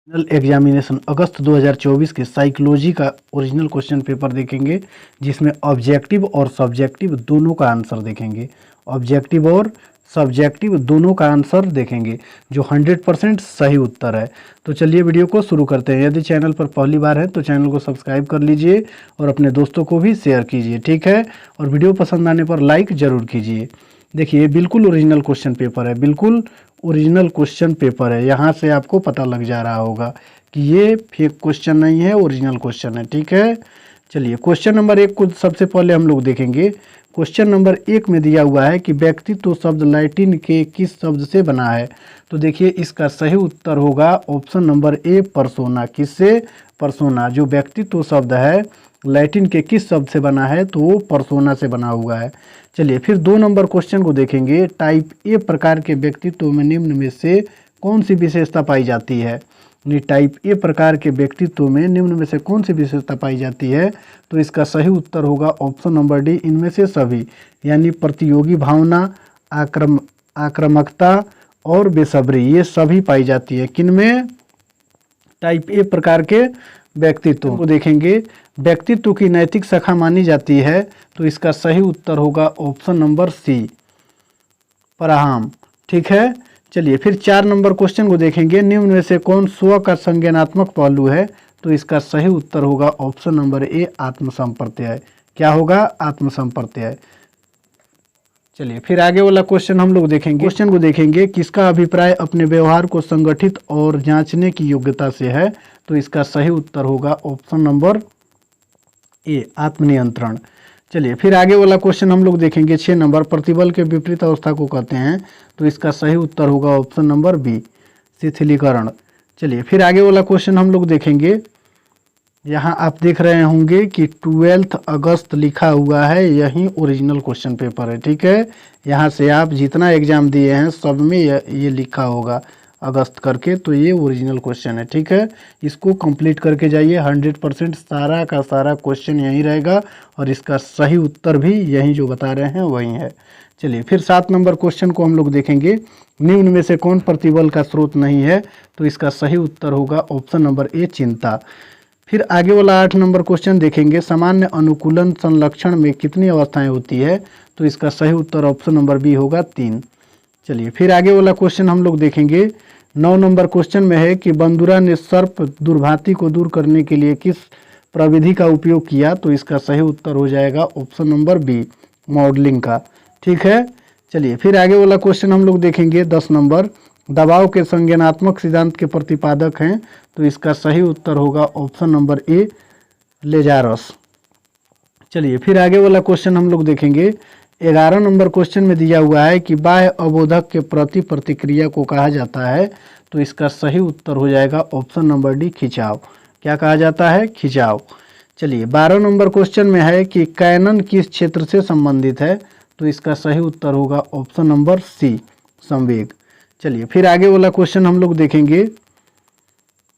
Final examination अगस्त 2024 के psychology का original question paper देखेंगे, जिसमें ऑब्जेक्टिव और सब्जेक्टिव दोनों का आंसर देखेंगे। ऑब्जेक्टिव और सब्जेक्टिव दोनों का आंसर देखेंगे, जो 100% सही उत्तर है। तो चलिए वीडियो को शुरू करते हैं। यदि चैनल पर पहली बार है तो चैनल को सब्सक्राइब कर लीजिए और अपने दोस्तों को भी शेयर कीजिए, ठीक है। और वीडियो पसंद आने पर लाइक ज़रूर कीजिए। देखिए, बिल्कुल ओरिजिनल क्वेश्चन पेपर है, बिल्कुल ओरिजिनल क्वेश्चन पेपर है। यहाँ से आपको पता लग जा रहा होगा कि ये फेक क्वेश्चन नहीं है, ओरिजिनल क्वेश्चन है, ठीक है। चलिए क्वेश्चन नंबर 1 को सबसे पहले हम लोग देखेंगे। क्वेश्चन नंबर 1 में दिया हुआ है कि व्यक्तित्व शब्द लैटिन के किस शब्द से बना है। तो देखिए, इसका सही उत्तर होगा ऑप्शन नंबर ए, पर्सोना। किससे? पर्सोना। जो व्यक्तित्व शब्द है लैटिन के किस शब्द से बना है, तो वो पर्सोना से बना हुआ है। चलिए फिर 2 नंबर क्वेश्चन को देखेंगे। टाइप ए प्रकार के व्यक्तित्व में निम्न में से कौन सी विशेषता पाई जाती है। टाइप ए प्रकार के व्यक्तित्व में निम्न में से कौन सी विशेषता पाई जाती है, तो इसका सही उत्तर होगा ऑप्शन नंबर डी, इनमें से सभी। यानी प्रतियोगी भावना, आक्रामकता और बेसब्री, ये सभी पाई जाती है किनमें? टाइप ए प्रकार के व्यक्तित्व को देखेंगे। व्यक्तित्व की नैतिक शाखा मानी जाती है, तो इसका सही उत्तर होगा ऑप्शन नंबर सी, पराहाम, ठीक है। चलिए फिर 4 नंबर क्वेश्चन को देखेंगे। निम्न में से कौन स्व का संज्ञानात्मक पहलू है, तो इसका सही उत्तर होगा ऑप्शन नंबर ए, आत्मसंप्रत्यय। क्या होगा? आत्मसंप्रत्यय। चलिए फिर आगे वाला क्वेश्चन हम लोग देखेंगे। क्वेश्चन को देखेंगे, किसका अभिप्राय अपने व्यवहार को संगठित और जांचने की योग्यता से है, तो इसका सही उत्तर होगा ऑप्शन नंबर ए, आत्मनियंत्रण। चलिए फिर आगे वाला क्वेश्चन हम लोग देखेंगे। 6 नंबर, प्रतिबल के विपरीत अवस्था को कहते हैं, तो इसका सही उत्तर होगा ऑप्शन नंबर बी, शिथिलीकरण। चलिए फिर आगे वाला क्वेश्चन हम लोग देखेंगे। यहाँ आप देख रहे होंगे कि 12 अगस्त लिखा हुआ है, यही ओरिजिनल क्वेश्चन पेपर है, ठीक है। यहाँ से आप जितना एग्जाम दिए हैं सब में ये लिखा होगा अगस्त करके, तो ये ओरिजिनल क्वेश्चन है, ठीक है। इसको कंप्लीट करके जाइए, 100% सारा का सारा क्वेश्चन यहीं रहेगा और इसका सही उत्तर भी यही जो बता रहे हैं वही है। चलिए फिर 7 नंबर क्वेश्चन को हम लोग देखेंगे। निम्न में से कौन प्रतिबल का स्रोत नहीं है, तो इसका सही उत्तर होगा ऑप्शन नंबर ए, चिंता। फिर आगे वाला 8 नंबर क्वेश्चन देखेंगे। सामान्य अनुकूलन संलक्षण में कितनी अवस्थाएं होती है, तो इसका सही उत्तर ऑप्शन नंबर बी होगा 3। चलिए फिर आगे वाला क्वेश्चन हम लोग देखेंगे। 9 नंबर क्वेश्चन में है कि बंदुरा ने सर्प दुर्भांति को दूर करने के लिए किस प्रविधि का उपयोग किया, तो इसका सही उत्तर हो जाएगा ऑप्शन नंबर बी, मॉडलिंग का, ठीक है। चलिए फिर आगे वाला क्वेश्चन हम लोग देखेंगे। 10 नंबर, दबाव के संज्ञानात्मक सिद्धांत के प्रतिपादक हैं, तो इसका सही उत्तर होगा ऑप्शन नंबर ए, लेजारस। चलिए फिर आगे वाला क्वेश्चन हम लोग देखेंगे। 11 नंबर क्वेश्चन में दिया हुआ है कि बाह्य अवरोधक के प्रति प्रतिक्रिया को कहा जाता है, तो इसका सही उत्तर हो जाएगा ऑप्शन नंबर डी, खिंचाव। क्या कहा जाता है? खिंचाव। चलिए 12 नंबर क्वेश्चन में है कि कैनन किस क्षेत्र से संबंधित है, तो इसका सही उत्तर होगा ऑप्शन नंबर सी, संवेग। चलिए फिर आगे वाला क्वेश्चन हम लोग देखेंगे।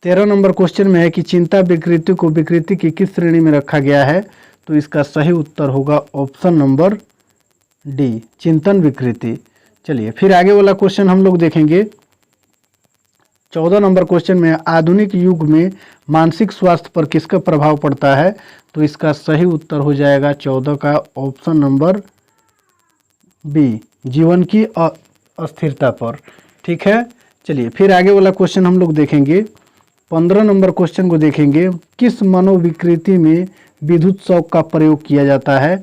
13 नंबर क्वेश्चन में है कि चिंता विकृति को विकृति की किस श्रेणी में रखा गया है, तो इसका सही उत्तर होगा ऑप्शन नंबर डी, चिंतन विकृति। चलिए फिर आगे वाला क्वेश्चन हम लोग देखेंगे। 14 नंबर क्वेश्चन में आधुनिक युग में मानसिक स्वास्थ्य पर किसका प्रभाव पड़ता है, तो इसका सही उत्तर हो जाएगा 14 का ऑप्शन नंबर बी, जीवन की अस्थिरता पर, ठीक है। चलिए फिर आगे वाला क्वेश्चन हम लोग देखेंगे। 15 नंबर क्वेश्चन को देखेंगे। किस मनोविकृति में विद्युत शॉक का प्रयोग किया जाता है,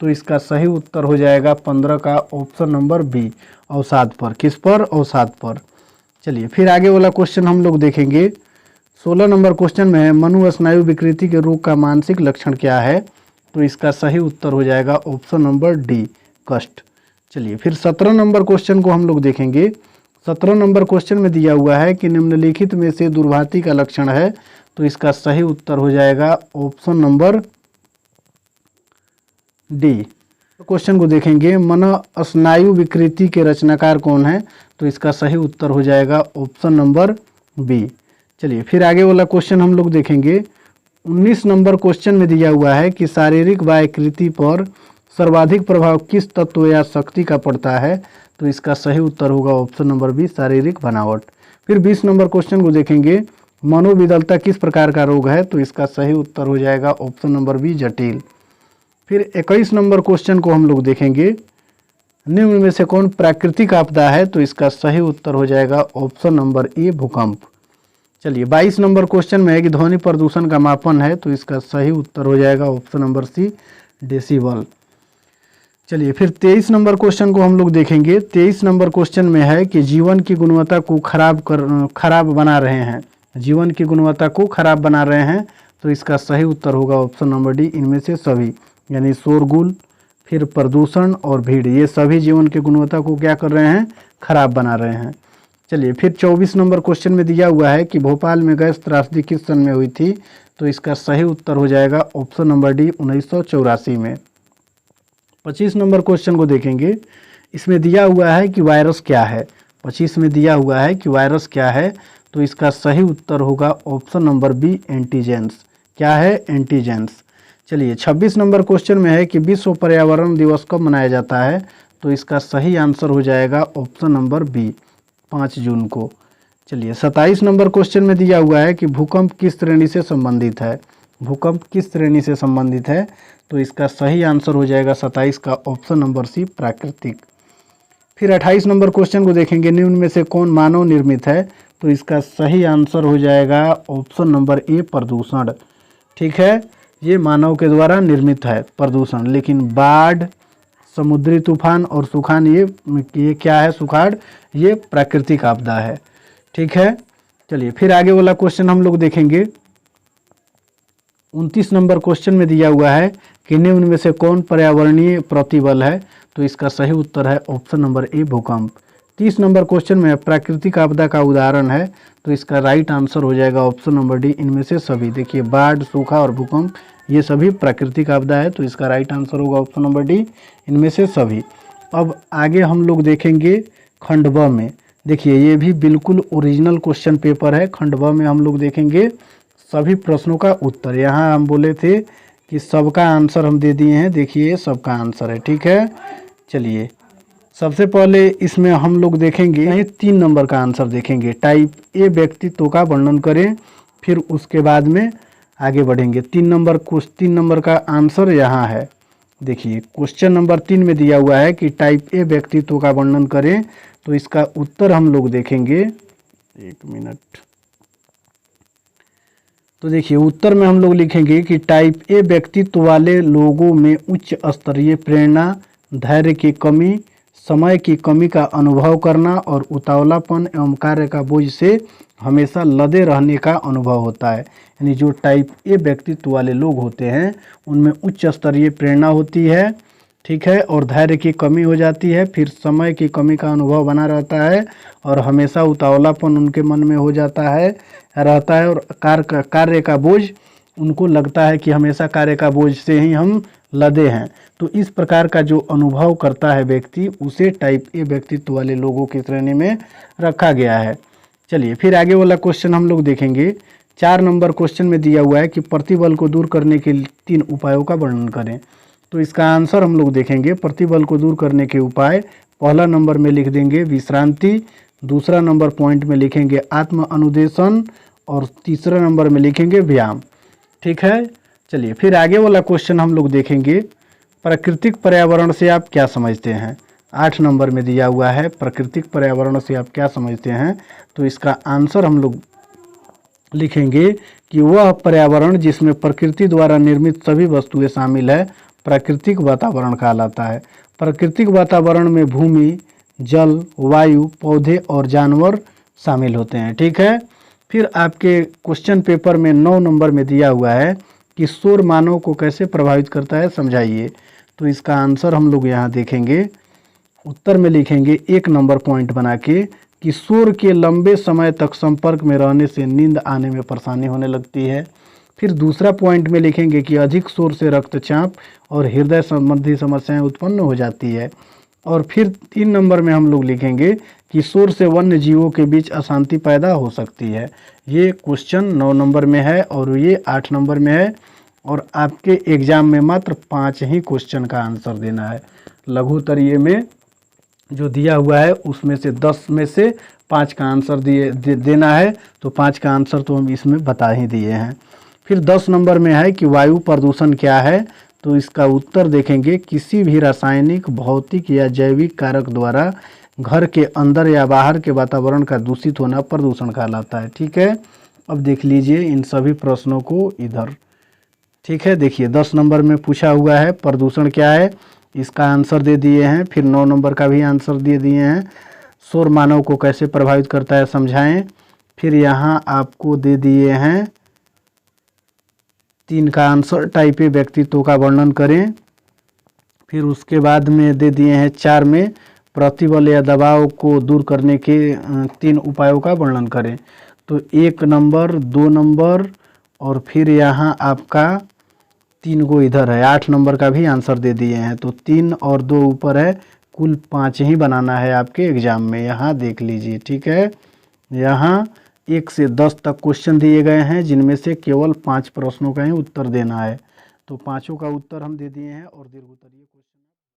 तो इसका सही उत्तर हो जाएगा 15 का ऑप्शन नंबर बी, अवसाद पर। किस पर? अवसाद पर। चलिए फिर आगे वाला क्वेश्चन हम लोग देखेंगे। 16 नंबर क्वेश्चन में है मनुस्नायु विकृति के रोग का मानसिक लक्षण क्या है, तो इसका सही उत्तर हो जाएगा ऑप्शन नंबर डी, कष्ट। चलिए फिर 17 नंबर क्वेश्चन को हम लोग देखेंगे। 17 नंबर क्वेश्चन में दिया हुआ है कि निम्नलिखित में से दुर्भांति का लक्षण है, तो इसका सही उत्तर हो जाएगा ऑप्शन नंबर डी। क्वेश्चन को देखेंगे। मनस्नायु विकृति के रचनाकार कौन है, तो इसका सही उत्तर हो जाएगा ऑप्शन नंबर बी। चलिए फिर आगे वाला क्वेश्चन हम लोग देखेंगे। 19 नंबर क्वेश्चन में दिया हुआ है कि शारीरिक वायकृति पर सर्वाधिक प्रभाव किस तत्व या शक्ति का पड़ता है, तो इसका सही उत्तर होगा ऑप्शन नंबर बी, शारीरिक बनावट। फिर 20 नंबर क्वेश्चन को देखेंगे। मनोविदलता किस प्रकार का रोग है? तो इसका सही उत्तर हो जाएगा ऑप्शन नंबर बी, जटिल। फिर 21 नंबर क्वेश्चन को हम लोग देखेंगे, निम्न में से कौन प्राकृतिक आपदा है? तो इसका सही उत्तर हो जाएगा ऑप्शन नंबर ए, भूकंप। चलिए 22 नंबर क्वेश्चन में है कि ध्वनि प्रदूषण का मापन है, तो इसका सही उत्तर हो जाएगा ऑप्शन नंबर सी, डेसिबल। चलिए फिर 23 नंबर क्वेश्चन को हम लोग देखेंगे। 23 नंबर क्वेश्चन में है कि जीवन की गुणवत्ता को खराब बना रहे हैं, जीवन की गुणवत्ता को खराब बना रहे हैं, तो इसका सही उत्तर होगा ऑप्शन नंबर डी, इनमें से सभी। यानी शोरगुल, फिर प्रदूषण और भीड़, ये सभी जीवन की गुणवत्ता को क्या कर रहे हैं? खराब बना रहे हैं। चलिए फिर 24 नंबर क्वेश्चन में दिया हुआ है कि भोपाल में गैस त्रासदी किस सन में हुई थी? तो इसका सही उत्तर हो जाएगा ऑप्शन नंबर डी, 1984 में। 25 नंबर क्वेश्चन को देखेंगे, इसमें दिया हुआ है कि वायरस क्या है? 25 में दिया हुआ है कि वायरस क्या है, तो इसका सही उत्तर होगा ऑप्शन नंबर बी, एंटीजेंस। क्या है? एंटीजेंस। चलिए 26 नंबर क्वेश्चन में है कि विश्व पर्यावरण दिवस कब मनाया जाता है? तो इसका सही आंसर हो जाएगा ऑप्शन नंबर बी, 5 जून को। चलिए 27 नंबर क्वेश्चन में दिया हुआ है कि भूकंप किस श्रेणी से संबंधित है? भूकंप किस श्रेणी से संबंधित है? तो इसका सही आंसर हो जाएगा 27 का ऑप्शन नंबर सी, प्राकृतिक। फिर 28 नंबर क्वेश्चन को देखेंगे, निम्न में से कौन मानव निर्मित है? तो इसका सही आंसर हो जाएगा ऑप्शन नंबर ए, प्रदूषण। ठीक है, ये मानव के द्वारा निर्मित है प्रदूषण, लेकिन बाढ़, समुद्री तूफान और सुखाड़, ये क्या है? सुखाड़, ये प्राकृतिक आपदा है। ठीक है, चलिए फिर आगे वाला क्वेश्चन हम लोग देखेंगे। 29 नंबर क्वेश्चन में दिया हुआ है कि निम्न में से कौन पर्यावरणीय प्रतिबल है? तो इसका सही उत्तर है ऑप्शन नंबर ए, भूकंप। 30 नंबर क्वेश्चन में प्राकृतिक आपदा का उदाहरण है, तो इसका राइट आंसर हो जाएगा ऑप्शन नंबर डी, इनमें से सभी। देखिए बाढ़, सूखा और भूकंप, ये सभी प्राकृतिक आपदा है, तो इसका राइट आंसर होगा ऑप्शन नंबर डी, इनमें से सभी। अब आगे हम लोग देखेंगे खंड ब में। देखिए ये भी बिल्कुल ओरिजिनल क्वेश्चन पेपर है। खंड ब में हम लोग देखेंगे सभी प्रश्नों का उत्तर। यहाँ हम बोले थे कि सबका आंसर हम दे दिए हैं, देखिए सबका आंसर है। ठीक है, चलिए सबसे पहले इसमें हम लोग देखेंगे 3 नंबर का आंसर देखेंगे। टाइप ए व्यक्तित्व का वर्णन करें, फिर उसके बाद में आगे बढ़ेंगे। 3 नंबर का आंसर यहाँ है। देखिए क्वेश्चन नंबर 3 में दिया हुआ है कि टाइप ए व्यक्तित्व का वर्णन करें, तो इसका उत्तर हम लोग देखेंगे। 1 मिनट। तो देखिए उत्तर में हम लोग लिखेंगे कि टाइप ए व्यक्तित्व वाले लोगों में उच्च स्तरीय प्रेरणा, धैर्य की कमी, समय की कमी का अनुभव करना और उतावलापन एवं कार्य का बोझ से हमेशा लदे रहने का अनुभव होता है। यानी जो टाइप ए व्यक्तित्व वाले लोग होते हैं उनमें उच्च स्तरीय प्रेरणा होती है, ठीक है, और धैर्य की कमी हो जाती है, फिर समय की कमी का अनुभव बना रहता है और हमेशा उतावलापन उनके मन में हो जाता है रहता है, और कार्य का बोझ उनको लगता है कि हमेशा कार्य का बोझ से ही हम लदे हैं। तो इस प्रकार का जो अनुभव करता है व्यक्ति, उसे टाइप ए व्यक्तित्व वाले लोगों की श्रेणी में रखा गया है। चलिए फिर आगे वाला क्वेश्चन हम लोग देखेंगे। 4 नंबर क्वेश्चन में दिया हुआ है कि प्रतिबल को दूर करने के 3 उपायों का वर्णन करें। तो इसका आंसर हम लोग देखेंगे। प्रतिबल को दूर करने के उपाय, पहला नंबर में लिख देंगे विश्रांति, दूसरा नंबर पॉइंट में लिखेंगे आत्म अनुदेशन और तीसरा नंबर में लिखेंगे व्यायाम। ठीक है, चलिए फिर आगे वाला क्वेश्चन हम लोग देखेंगे। प्राकृतिक पर्यावरण से आप क्या समझते हैं? 8 नंबर में दिया हुआ है प्राकृतिक पर्यावरण से आप क्या समझते हैं। तो इसका आंसर हम लोग लिखेंगे कि वह पर्यावरण जिसमें प्रकृति द्वारा निर्मित सभी वस्तुएं शामिल है प्राकृतिक वातावरण कहलाता है। प्राकृतिक वातावरण में भूमि, जल, वायु, पौधे और जानवर शामिल होते हैं। ठीक है, फिर आपके क्वेश्चन पेपर में 9 नंबर में दिया हुआ है कि शोर मानव को कैसे प्रभावित करता है, समझाइए। तो इसका आंसर हम लोग यहाँ देखेंगे। उत्तर में लिखेंगे 1 नंबर पॉइंट बना के कि शोर के लंबे समय तक संपर्क में रहने से नींद आने में परेशानी होने लगती है। फिर दूसरा पॉइंट में लिखेंगे कि अधिक शोर से रक्तचाप और हृदय संबंधी समस्याएं उत्पन्न हो जाती है। और फिर 3 नंबर में हम लोग लिखेंगे कि शोर से वन्य जीवों के बीच अशांति पैदा हो सकती है। ये क्वेश्चन 9 नंबर में है और ये 8 नंबर में है, और आपके एग्जाम में मात्र 5 ही क्वेश्चन का आंसर देना है। लघुत्तरीय में जो दिया हुआ है उसमें से 10 में से 5 का आंसर देना है, तो 5 का आंसर तो हम इसमें बता ही दिए हैं। फिर 10 नंबर में है कि वायु प्रदूषण क्या है, तो इसका उत्तर देखेंगे किसी भी रासायनिक, भौतिक या जैविक कारक द्वारा घर के अंदर या बाहर के वातावरण का दूषित होना प्रदूषण कहलाता है। ठीक है, अब देख लीजिए इन सभी प्रश्नों को इधर। ठीक है, देखिए 10 नंबर में पूछा हुआ है प्रदूषण क्या है, इसका आंसर दे दिए हैं। फिर 9 नंबर का भी आंसर दे दिए हैं, शोर मानव को कैसे प्रभावित करता है समझाएं। फिर यहाँ आपको दे दिए हैं 3 का आंसर, टाइप ए व्यक्तित्व का वर्णन करें। फिर उसके बाद में दे दिए हैं 4 में प्रतिबल या दबाव को दूर करने के 3 उपायों का वर्णन करें। तो 1 नंबर, 2 नंबर और फिर यहाँ आपका 3 को इधर है, 8 नंबर का भी आंसर दे दिए हैं। तो 3 और 2 ऊपर है, कुल 5 ही बनाना है आपके एग्जाम में। यहाँ देख लीजिए, ठीक है, यहाँ 1 से 10 तक क्वेश्चन दिए गए हैं, जिनमें से केवल 5 प्रश्नों का ही उत्तर देना है। तो 5 का उत्तर हम दे दिए हैं और दीर्घ उत्तर ये क्वेश्चन